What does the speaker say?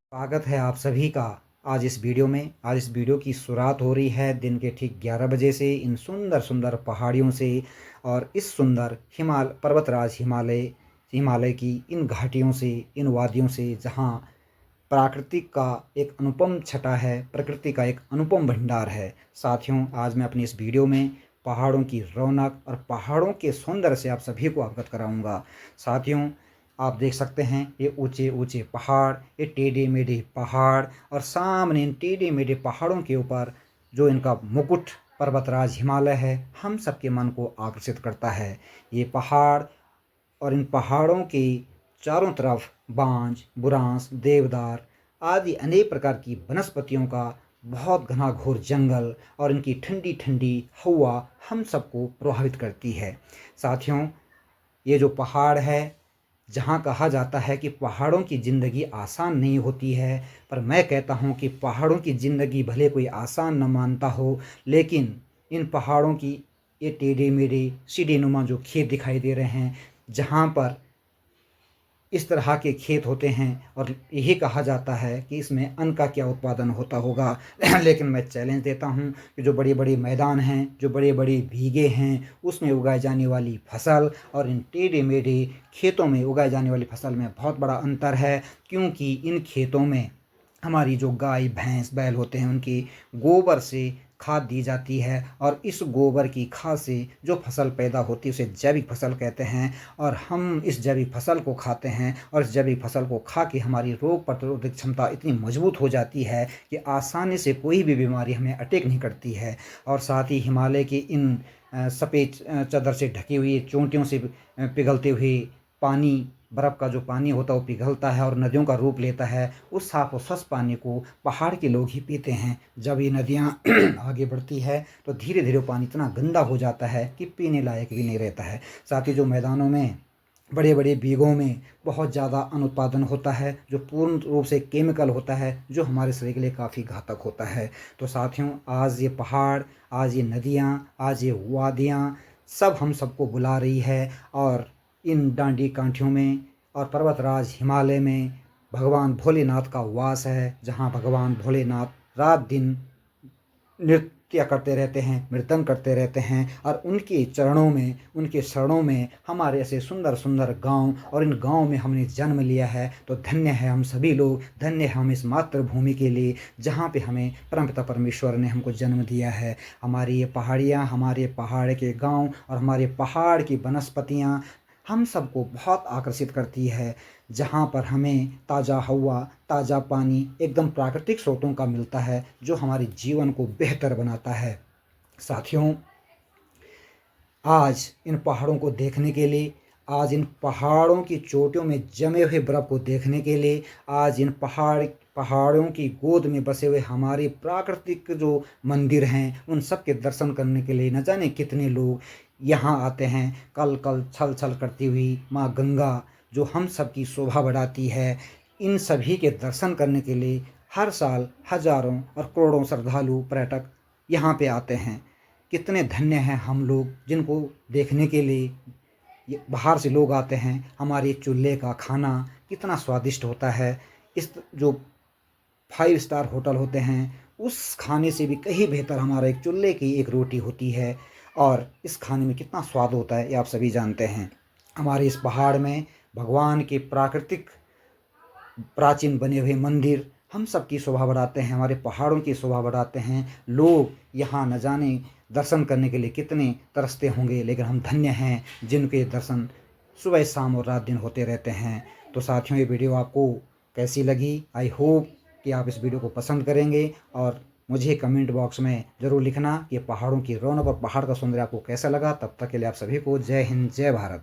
स्वागत है आप सभी का आज इस वीडियो में। आज इस वीडियो की शुरुआत हो रही है दिन के ठीक 11 बजे से, इन सुंदर सुंदर पहाड़ियों से और इस सुंदर पर्वतराज हिमालय की इन घाटियों से, इन वादियों से, जहाँ प्राकृतिक का एक अनुपम छटा है, प्रकृति का एक अनुपम भंडार है। साथियों, आज मैं अपनी इस वीडियो में पहाड़ों की रौनक और पहाड़ों के सौंदर्य से आप सभी को अवगत कराऊंगा। साथियों, आप देख सकते हैं ये ऊंचे ऊंचे पहाड़, ये टेढ़े मेढ़े पहाड़, और सामने इन टेढ़े मेढ़े पहाड़ों के ऊपर जो इनका मुकुट पर्वतराज हिमालय है, हम सबके मन को आकर्षित करता है। ये पहाड़ और इन पहाड़ों के चारों तरफ बांज, बुरांस, देवदार आदि अनेक प्रकार की वनस्पतियों का बहुत घना घोर जंगल और इनकी ठंडी ठंडी हवा हम सबको प्रभावित करती है। साथियों, ये जो पहाड़ है, जहाँ कहा जाता है कि पहाड़ों की ज़िंदगी आसान नहीं होती है, पर मैं कहता हूँ कि पहाड़ों की ज़िंदगी भले कोई आसान न मानता हो, लेकिन इन पहाड़ों की ये टेढ़े मेढ़े सीढ़ीनुमा जो खेत दिखाई दे रहे हैं, जहाँ पर इस तरह के खेत होते हैं और यही कहा जाता है कि इसमें अन्न का क्या उत्पादन होता होगा। लेकिन मैं चैलेंज देता हूँ कि जो बड़े बड़े मैदान हैं, जो बड़े बड़े भीगे हैं, उसमें उगाई जाने वाली फसल और इन टेढ़े मेढ़े खेतों में उगाई जाने वाली फसल में बहुत बड़ा अंतर है। क्योंकि इन खेतों में हमारी जो गाय भैंस बैल होते हैं, उनकी गोबर से खाद दी जाती है, और इस गोबर की खाद से जो फसल पैदा होती है उसे जैविक फसल कहते हैं। और हम इस जैविक फसल को खाते हैं, और इस जैविक फसल को खा के हमारी रोग प्रतिरोधक क्षमता इतनी मजबूत हो जाती है कि आसानी से कोई भी बीमारी हमें अटैक नहीं करती है। और साथ ही हिमालय की इन सफ़ेद चादर से ढकी हुई चोटियों से पिघलते हुए पानी, बर्फ़ का जो पानी होता है वो पिघलता है और नदियों का रूप लेता है। उस साफ़ और स्वच्छ पानी को पहाड़ के लोग ही पीते हैं। जब ये नदियाँ आगे बढ़ती है तो धीरे धीरे पानी इतना गंदा हो जाता है कि पीने लायक भी नहीं रहता है। साथ ही जो मैदानों में बड़े बड़े बीघों में बहुत ज़्यादा अन्न उत्पादन होता है, जो पूर्ण रूप से केमिकल होता है, जो हमारे शरीर के लिए काफ़ी घातक होता है। तो साथियों, आज ये पहाड़, आज ये नदियाँ, आज ये वादियाँ सब हम सबको बुला रही है। और इन डांडी कांठियों में और पर्वतराज हिमालय में भगवान भोलेनाथ का वास है, जहाँ भगवान भोलेनाथ रात दिन नृत्य करते रहते हैं, मृदंग करते रहते हैं। और उनके चरणों में, उनके शरणों में हमारे ऐसे सुंदर सुंदर गांव, और इन गांव में हमने जन्म लिया है। तो धन्य है हम सभी लोग, धन्य है हम इस मातृभूमि के लिए जहाँ पे हमें परमपिता परमेश्वर ने हमको जन्म दिया है। हमारी ये पहाड़ियाँ, हमारे पहाड़ के गांव और हमारे पहाड़ की वनस्पतियाँ हम सबको बहुत आकर्षित करती है, जहाँ पर हमें ताज़ा हवा, ताज़ा पानी एकदम प्राकृतिक स्रोतों का मिलता है, जो हमारे जीवन को बेहतर बनाता है। साथियों, आज इन पहाड़ों को देखने के लिए, आज इन पहाड़ों की चोटियों में जमे हुए बर्फ़ को देखने के लिए, आज इन पहाड़ों की गोद में बसे हुए हमारे प्राकृतिक जो मंदिर हैं, उन सब के दर्शन करने के लिए न जाने कितने लोग यहाँ आते हैं। कल कल छल छल करती हुई माँ गंगा, जो हम सब की शोभा बढ़ाती है, इन सभी के दर्शन करने के लिए हर साल हजारों और करोड़ों श्रद्धालु पर्यटक यहाँ पे आते हैं। कितने धन्य हैं हम लोग, जिनको देखने के लिए बाहर से लोग आते हैं। हमारे चूल्हे का खाना कितना स्वादिष्ट होता है। इस जो 5 स्टार होटल होते हैं, उस खाने से भी कहीं बेहतर हमारा एक चूल्हे की एक रोटी होती है, और इस खाने में कितना स्वाद होता है ये आप सभी जानते हैं। हमारे इस पहाड़ में भगवान के प्राकृतिक प्राचीन बने हुए मंदिर हम सब की शोभा बढ़ाते हैं, हमारे पहाड़ों की शोभा बढ़ाते हैं। लोग यहाँ न जाने दर्शन करने के लिए कितने तरसते होंगे, लेकिन हम धन्य हैं जिनके दर्शन सुबह शाम और रात दिन होते रहते हैं। तो साथियों, ये वीडियो आपको कैसी लगी? आई होप कि आप इस वीडियो को पसंद करेंगे, और मुझे कमेंट बॉक्स में ज़रूर लिखना कि पहाड़ों की रौनक और पहाड़ का सौंदर्य आपको कैसा लगा। तब तक के लिए आप सभी को जय हिंद, जय भारत।